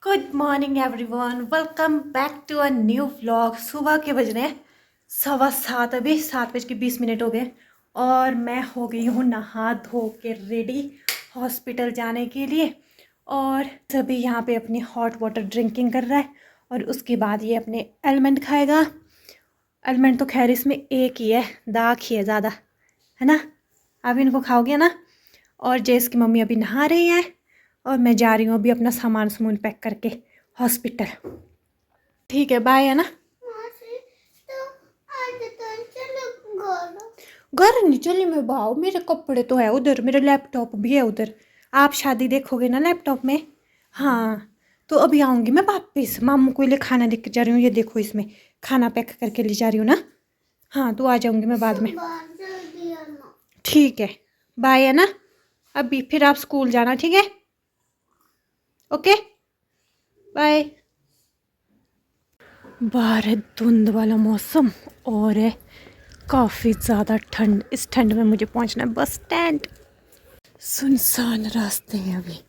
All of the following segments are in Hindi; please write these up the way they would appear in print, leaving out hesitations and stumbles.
Good morning everyone, welcome back to a new vlog. सुबह के बज रहे हैं 7:15। अभी 7:20 हो गए और मैं हो गई हूँ नहा धो के रेडी हॉस्पिटल जाने के लिए। और सभी यहाँ पे अपनी हॉट वाटर ड्रिंकिंग कर रहा है और उसके बाद ये अपने एलमंड खाएगा। एलमंड तो खैर इसमें एक ही है, दाग ही है ज़्यादा, है ना। आप इनको खाओगे ना। और जेस की मम्मी अभी नहा रही है और मैं जा रही हूँ अभी अपना सामान पैक करके हॉस्पिटल। ठीक है, बाय, है ना। घर नहीं चली मैं, भाव मेरे कपड़े तो है उधर, मेरा लैपटॉप भी है उधर। आप शादी देखोगे ना लैपटॉप में। हाँ, तो अभी आऊँगी मैं वापस। मामू को लिए खाना लेके जा रही हूँ, ये देखो इसमें खाना पैक करके ले जा रही हूँ ना। हाँ, तो आ जाऊँगी मैं बाद में। ठीक है, बाय, है ना। अभी फिर आप स्कूल जाना, ठीक है। Okay, bye. बाहर है धुंध वाला मौसम और है काफ़ी ज़्यादा ठंड। इस ठंड में मुझे पहुंचना है बस स्टैंड। सुनसान रास्ते हैं अभी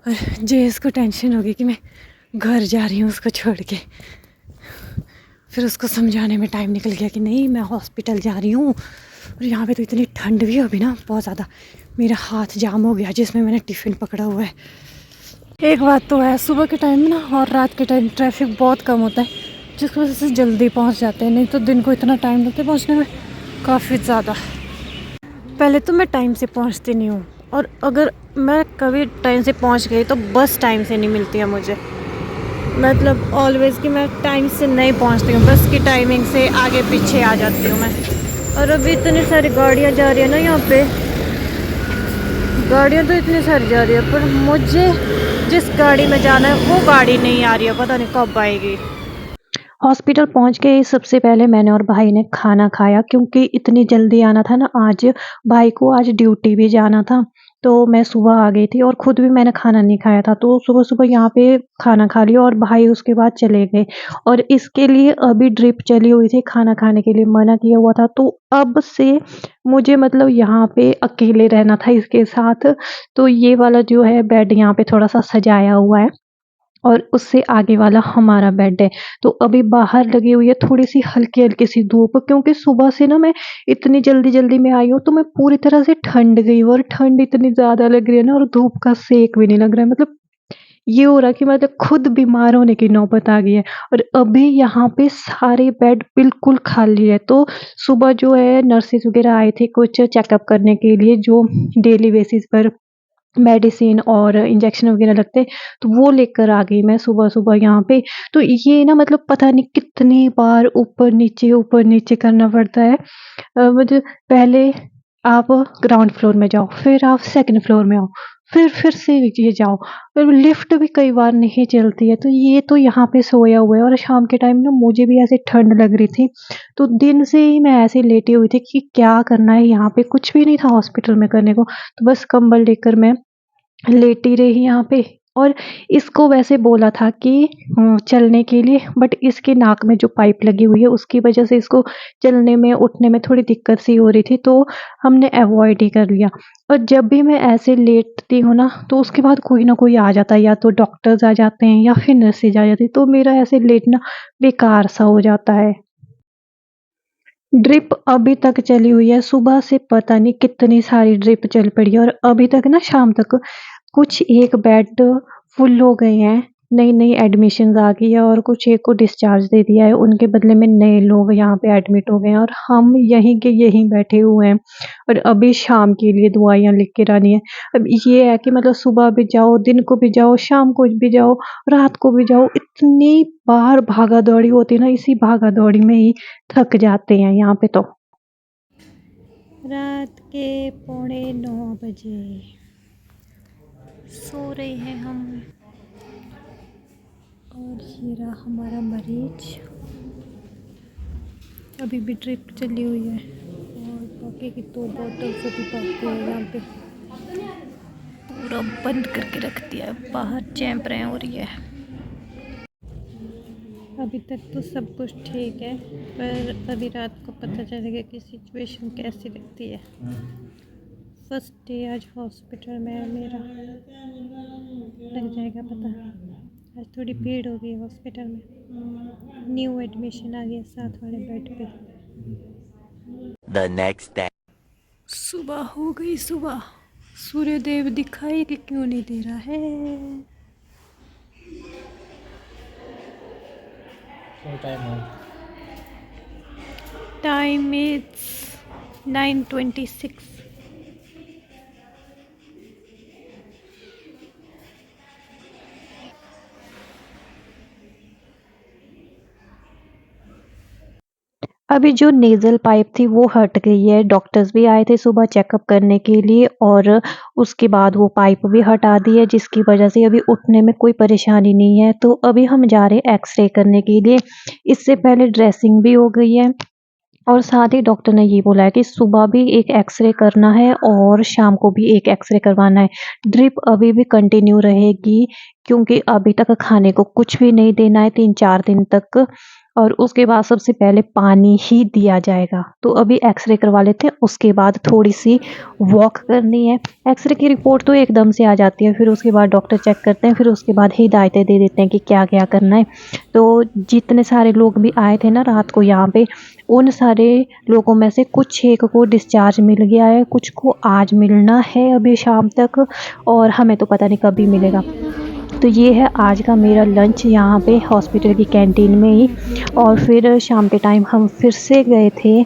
और जेस को टेंशन होगी कि मैं घर जा रही हूँ उसको छोड़ के। फिर उसको समझाने में टाइम निकल गया कि नहीं मैं हॉस्पिटल जा रही हूँ। और यहाँ पे तो इतनी ठंड भी है अभी ना, बहुत ज़्यादा। मेरा हाथ जाम हो गया जिसमें मैंने टिफ़िन पकड़ा हुआ है। एक बात तो है, सुबह के टाइम में ना और रात के टाइम ट्रैफिक बहुत कम होता है, जिसकी वजह से जल्दी पहुंच जाते हैं। नहीं तो दिन को इतना टाइम लगता है पहुंचने में, काफ़ी ज़्यादा। पहले तो मैं टाइम से पहुंचती नहीं हूँ, और अगर मैं कभी टाइम से पहुंच गई तो बस टाइम से नहीं मिलती है मुझे। मतलब ऑलवेज़ कि मैं टाइम से नहीं पहुंचती हूँ, बस की टाइमिंग से आगे पीछे आ जाती हूँ मैं। और अभी इतनी सारी गाड़ियाँ जा रही है ना यहाँ पे, गाड़ियाँ तो इतनी सारी जा रही है, पर मुझे जिस गाड़ी में जाना है वो गाड़ी नहीं आ रही है, पता नहीं कब आएगी। हॉस्पिटल पहुंच के सबसे पहले मैंने और भाई ने खाना खाया, क्योंकि इतनी जल्दी आना था ना आज। भाई को आज ड्यूटी भी जाना था, तो मैं सुबह आ गई थी और ख़ुद भी मैंने खाना नहीं खाया था, तो सुबह सुबह यहाँ पे खाना खा लिया और भाई उसके बाद चले गए। और इसके लिए अभी ड्रिप चली हुई थी, खाना खाने के लिए मना किया हुआ था, तो अब से मुझे मतलब यहाँ पे अकेले रहना था इसके साथ। तो ये वाला जो है बेड यहाँ पे थोड़ा सा सजाया हुआ है और उससे आगे वाला हमारा बेड है। तो अभी बाहर लगी हुई है थोड़ी सी हल्की हल्की सी धूप, क्योंकि सुबह से ना मैं इतनी जल्दी जल्दी में आई हूँ, तो मैं पूरी तरह से ठंड गई हूँ और ठंड इतनी ज़्यादा लग रही है ना, और धूप का सेक भी नहीं लग रहा है। मतलब ये हो रहा है कि मतलब खुद बीमार होने की नौबत आ गई है। और अभी यहाँ पे सारे बेड बिल्कुल खाली है। तो सुबह जो है नर्सेज वगैरह आए थे कुछ चेकअप करने के लिए, जो डेली बेसिस पर मेडिसिन और इंजेक्शन वगैरह लगते, तो वो लेकर आ गई मैं सुबह-सुबह यहाँ पे। तो ये ना मतलब पता नहीं कितनी बार ऊपर नीचे करना पड़ता है। मतलब पहले आप ग्राउंड फ्लोर में जाओ, फिर आप सेकंड फ्लोर में आओ, फिर से ये जाओ, फिर लिफ्ट भी कई बार नहीं चलती है। तो ये तो यहाँ पे सोया हुआ है, और शाम के टाइम ना मुझे भी ऐसे ठंड लग रही थी, तो दिन से ही मैं ऐसे लेटी हुई थी कि क्या करना है यहाँ पे, कुछ भी नहीं था हॉस्पिटल में करने को। तो बस कंबल लेकर मैं लेटी रही यहाँ पे। और इसको वैसे बोला था कि चलने के लिए, बट इसके नाक में जो पाइप लगी हुई है उसकी वजह से इसको चलने में उठने में थोड़ी दिक्कत सी हो रही थी, तो हमने अवॉइड ही कर लिया। और जब भी मैं ऐसे लेटती हूँ ना, तो उसके बाद कोई ना कोई आ जाता है, या तो डॉक्टर्स आ जाते हैं या फिर नर्सेज आ जाती है, तो मेरा ऐसे लेटना बेकार सा हो जाता है। ड्रिप अभी तक चली हुई है, सुबह से पता नहीं कितनी सारी ड्रिप चल पड़ी है, और अभी तक ना शाम तक कुछ एक बेड फुल हो गए हैं, नई-नई एडमिशन्स आ गई है, और कुछ एक को डिस्चार्ज दे दिया है, उनके बदले में नए लोग यहाँ पे एडमिट हो गए हैं, और हम यहीं के यहीं बैठे हुए हैं। और अभी शाम के लिए दवाइयाँ लिख के लानी है। अब ये है कि मतलब सुबह भी जाओ, दिन को भी जाओ, शाम को भी जाओ, रात को भी जाओ, इतनी बार भागा-दौड़ी होती है ना, इसी भागा-दौड़ी में ही थक जाते हैं यहाँ पे तो। रात के 9:15 बजे सो रहे हैं हम, और ये रहा हमारा मरीज। अभी भी ड्रिप चली हुई है, और बाकी की 2 बॉटल्स अभी बाकी है। यहाँ पे पूरा बंद करके रख दिया है, बाहर चैंपरें हो रही है। अभी तक तो सब कुछ ठीक है, पर अभी रात को पता चलेगा कि सिचुएशन कैसी लगती है। फर्स्ट डे आज हॉस्पिटल में है मेरा। लग जाएगा पता। आज थोड़ी भीड़ हो गई हॉस्पिटल में, न्यू एडमिशन आ गया 7 वाले बेड पे। The next day. सुबह हो गई सुबह। सूर्यदेव दिखाई कि क्यों नहीं दे रहा है। Time is 9:26। अभी जो नेज़ल पाइप थी वो हट गई है। डॉक्टर्स भी आए थे सुबह चेकअप करने के लिए और उसके बाद वो पाइप भी हटा दी है, जिसकी वजह से अभी उठने में कोई परेशानी नहीं है। तो अभी हम जा रहे हैं एक्स-रे करने के लिए। इससे पहले ड्रेसिंग भी हो गई है और साथ ही डॉक्टर ने ये बोला है कि सुबह भी एक एक्स-रे करना है और शाम को भी एक एक्स-रे करवाना है। ड्रिप अभी भी कंटिन्यू रहेगी क्योंकि अभी तक खाने को कुछ भी नहीं देना है 3-4 दिन तक और उसके बाद सबसे पहले पानी ही दिया जाएगा। तो अभी एक्स-रे करवा लेते हैं, उसके बाद थोड़ी-सी वॉक करनी है। एक्स-रे की रिपोर्ट तो एकदम से आ जाती है, फिर उसके बाद डॉक्टर चेक करते हैं, फिर उसके बाद हिदायतें दे देते हैं कि क्या-क्या करना है। तो जितने सारे लोग भी आए थे ना रात को यहाँ पे, उन सारे लोगों में से कुछ एक को डिस्चार्ज मिल गया है, कुछ को आज मिलना है अभी शाम तक और हमें तो पता नहीं कभी मिलेगा। तो ये है आज का मेरा लंच यहाँ पे हॉस्पिटल की कैंटीन में ही। और फिर शाम के टाइम हम फिर से गए थे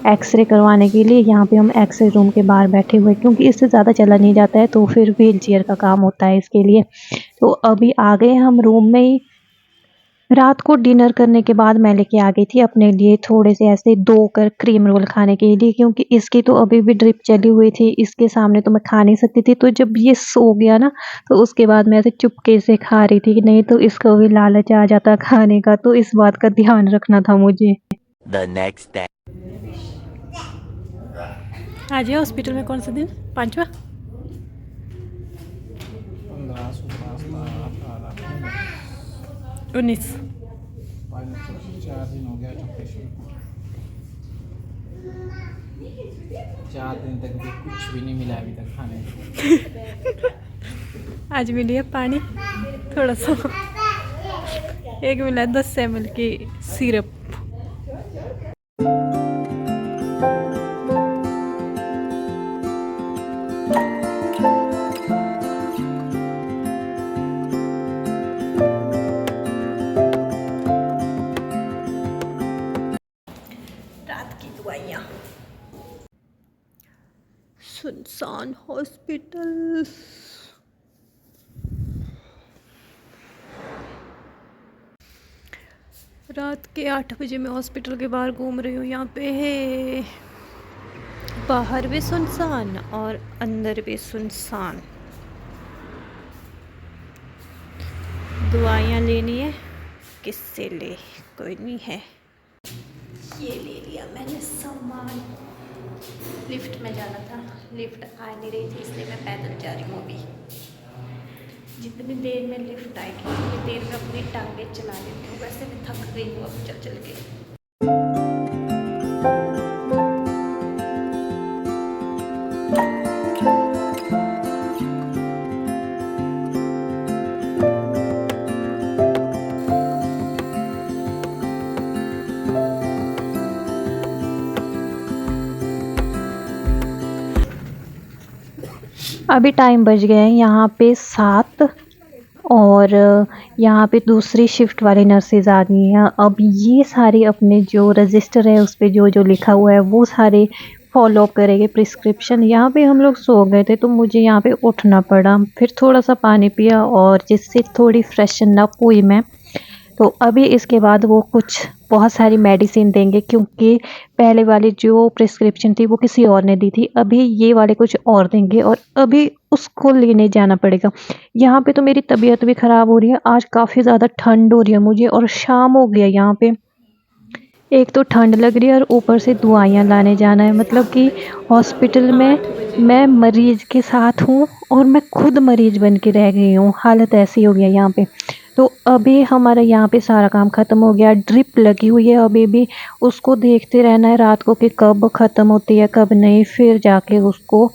एक्स-रे करवाने के लिए। यहाँ पे हम एक्स-रे रूम के बाहर बैठे हुए क्योंकि इससे ज़्यादा चला नहीं जाता है, तो फिर व्हील चेयर का काम होता है इसके लिए। तो अभी आ गए हम रूम में ही। रात को डिनर करने के बाद मैं लेके आ गई थी अपने लिए थोड़े से ऐसे 2 क्रीम रोल खाने के लिए क्योंकि इसकी तो अभी भी ड्रिप चली हुई थी, इसके सामने तो मैं खा नहीं सकती थी। तो जब ये सो गया ना तो उसके बाद मैं ऐसे चुपके से खा रही थी कि नहीं तो इसको भी लालच आ जाता खाने का, तो इस बात का ध्यान रखना था मुझे। The next day. आज है हॉस्पिटल में कौन सा दिन? 5वां? 19। 4 दिन हो गया ऑपरेशन। 4 दिन तक भी कुछ भी नहीं मिला अभी तक खाने को। आज मिली है पानी थोड़ा सा, एक मिला 10 ml की सिरप। रात की दवाइयाँ। सुनसान हॉस्पिटल। रात के 8 बजे मैं हॉस्पिटल के बाहर घूम रही हूँ। यहाँ पे है बाहर भी सुनसान और अंदर भी सुनसान। दवाइयाँ लेनी है, किससे ले, कोई नहीं है। ये ले लिया मैंने सामान। लिफ्ट में जाना था, लिफ्ट आ नहीं रही थी इसलिए मैं पैदल जा रही हूँ अभी। जितनी देर में लिफ्ट आएगी उतनी देर में अपनी टांगें चला लेती हूँ। वैसे मैं थक गई हूँ अब चल चल के। अभी टाइम बज गए हैं यहाँ पे 7 और यहाँ पे दूसरी शिफ्ट वाली नर्सेज आ गई हैं। अब ये सारे अपने जो रजिस्टर है उस पे जो जो लिखा हुआ है वो सारे फॉलो अप करेंगे प्रिस्क्रिप्शन। यहाँ पे हम लोग सो गए थे तो मुझे यहाँ पे उठना पड़ा, फिर थोड़ा सा पानी पिया और जिससे थोड़ी फ्रेशन अप हुई मैं। तो अभी इसके बाद वो कुछ बहुत सारी मेडिसिन देंगे क्योंकि पहले वाली जो प्रिस्क्रिप्शन थी वो किसी और ने दी थी, अभी ये वाले कुछ और देंगे और अभी उसको लेने जाना पड़ेगा। यहाँ पे तो मेरी तबीयत भी ख़राब हो रही है, आज काफ़ी ज़्यादा ठंड हो रही है मुझे और शाम हो गया यहाँ पे। एक तो ठंड लग रही है और ऊपर से दवाइयाँ लाने जाना है, मतलब कि हॉस्पिटल में मैं मरीज़ के साथ हूँ और मैं खुद मरीज़ बन के रह गई हूँ। हालत ऐसी हो गई है यहाँ पे। तो अभी हमारा यहाँ पे सारा काम ख़त्म हो गया। ड्रिप लगी हुई है अभी भी, उसको देखते रहना है रात को कि कब ख़त्म होती है कब नहीं, फिर जाके उसको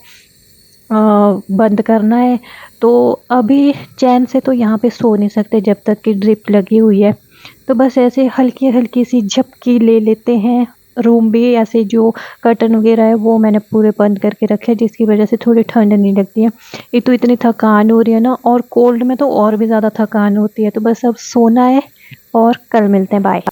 बंद करना है। तो अभी चैन से तो यहाँ पे सो नहीं सकते जब तक कि ड्रिप लगी हुई है। तो बस ऐसे हल्की हल्की सी झपकी ले लेते हैं। रूम भी ऐसे जो कर्टन वगैरह है वो मैंने पूरे बंद करके रखे हैं, जिसकी वजह से थोड़ी ठंड नहीं लगती है। एक तो इतनी थकान हो रही है ना, और कोल्ड में तो और भी ज़्यादा थकान होती है। तो बस अब सोना है और कल मिलते हैं, बाय।